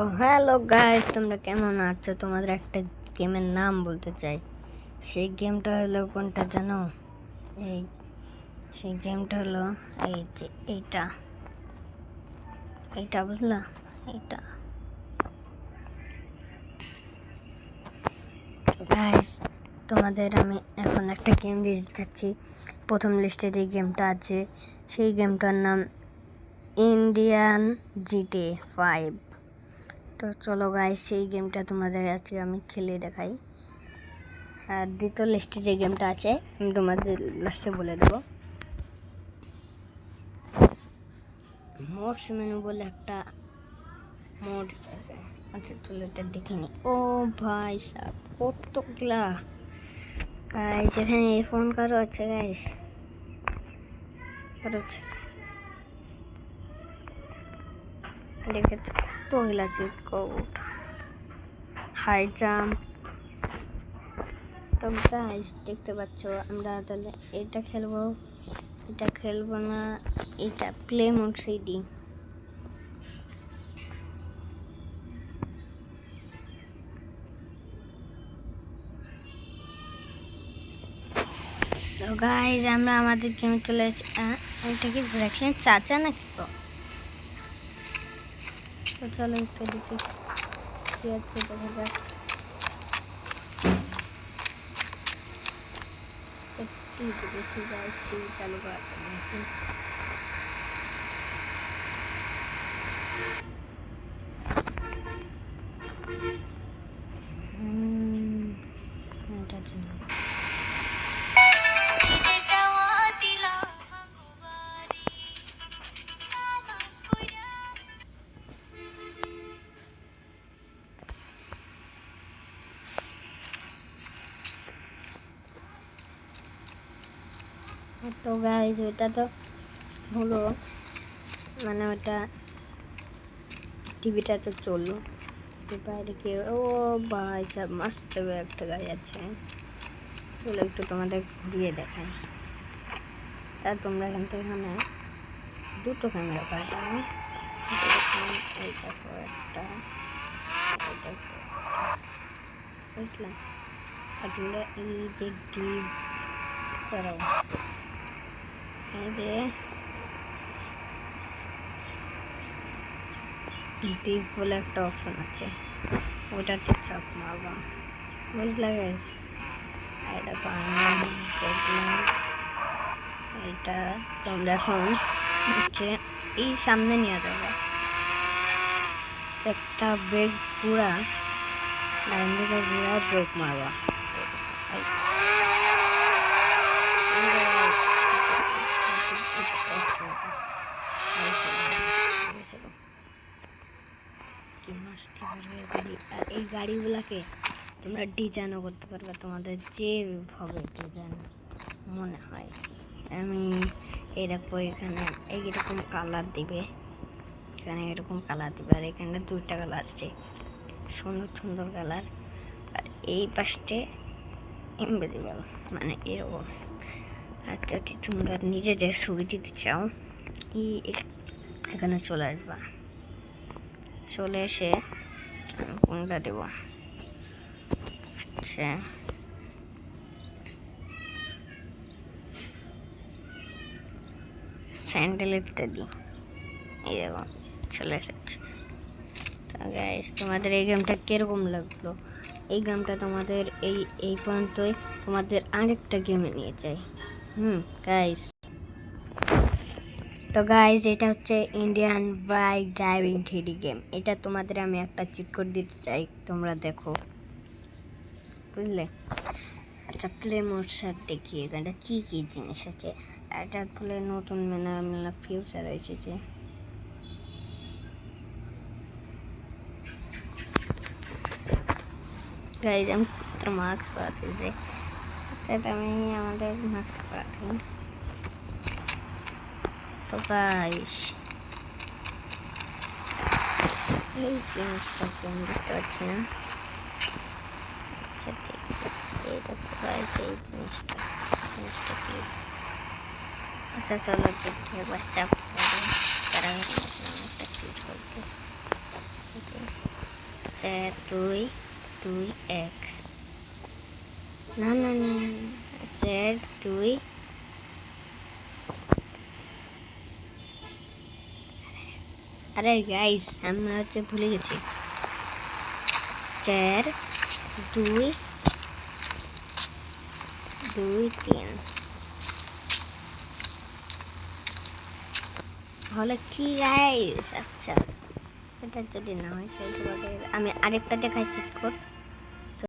তো hello guys, তোমরা কেমন আছো? তোমাদের একটা গেমের নাম বলতে চাই। সেই গেমটা হলো কোনটা জানো? এই সেই গেমটা হলো এই যে এইটা এইটা বুঝলা? এইটা গাইস, তোমাদের আমি এখন একটা গেম দিয়ে দেখাচ্ছি। প্রথম লিস্টে যে গেমটা আছে সেই গেমটার নাম ইন্ডিয়ান জিটিএ 5। তো চলো গাইস, সেই গেমটা তোমাদের আজকে আমি খেলে দেখাই। আর দ্বিতীয় লিস্টে যে গেমটা আছে আমি তোমাদের লাস্টে বলে দেবো। মোডস মেনু বলে একটা মোড আছে। আচ্ছা চলো এটা দেখিনি। ও ভাই সাহেব, কতগুলা গাইস! এখানে ফোন কারো আছে গাইস, কারো আছে দেখেছো? কতগুলা চিট কোড, হাই জাম্প। তো গাইস দেখতে পাচ্ছ, আমরা তাহলে এটা খেলবো না, এটা প্লে মোড সিডি। তো গাইস আমরা আমাদের গেমে চলে এসেছি। এটা কি দেখলেন চাচা নাকি? তো চলো একটু দেখি কি আছে, দেখা যাক। দেখি গাইস, টিভি চালু করা দেখি। এটার জন্য তো গাইস ওটা তো হলো, মানে ওটা টিভিটা তো চললো। বাইরে কি? ও ভাই সব মস্ত একটা গাড়ি আছে। চলো একটু তোমাদের ঘুরিয়ে দেখাই। তা তোমরা এখান থেকে এখানে দুটো ক্যামেরা পাওয়া যাবে। এই দেখো একটা, বুঝলাম। আর তোমরা এই যে ডিপ করো, এই যে ডিপ বলে একটা অপশন আছে, ওটাতে চাপ মারবা, বুঝলা গাইস? এটা তো আমি দেখলাম। এটা তোমরা এখন হচ্ছে এই সামনে নিয়ে যাবো, একটা ব্রেক পুরা লাইন থেকে পুরা ব্রেক মারবা। আর এই গাড়িগুলাকে তোমরা ডিজাইনও করতে পারবে তোমাদের যেভাবে ডিজাইন মনে হয়। আমি এরকম এখানে এইরকম কালার দিবে, এখানে এরকম কালার দিবে, আর এখানে দুইটা কালার আছে, সুন্দর সুন্দর কালার। আর এই পাশে ইনভিজিবল, মানে এরকম। আর যদি তোমরা নিজেদের ছবি দিতে চাও, এখানে চলে আসবা। চলে এসে কোনটা দেব? আচ্ছা স্যান্ডেলেরটা দিই, এই দেখো চলে এসেছে। তো গাইস তোমাদের এই গেমটা কীরকম লাগলো? এই গেমটা তোমাদের এই পর্যন্তই। তোমাদের আরেকটা গেমে নিয়ে যাই। গাইস, তো গাইস এটা হচ্ছে Indian bike driving 3D game. এটা তোমাদের আমি একটা চিট কোড দিতে চাই, তোমরা দেখো, বুঝলে? আচ্ছা প্লে মোড স্যার দেখি এখানটা কী কী জিনিস আছে। এটা বলে নতুন মেলা ফিউচার এসেছে। গাইজ আমি মাস্ক পরাতে চাই, আমি আমাদের মাস্ক পরাতে। তো গাইস এই জিনিসটাকে আমি বুঝতে পারছি না। আচ্ছা দেখি এইটা গাইস, এই জিনিসটা কি? আচ্ছা চলো দেখি একবার চাপ করে তারা একটা চিট করতে। 2 2 1 না না না না Z 2 আরে গাইস আমি মনে হচ্ছে ভুলে গেছি 4 2 2 3 হলো কি গাইস আচ্ছা এটা যদি না হয় আমি আরেকটা দেখাচ্ছি কোড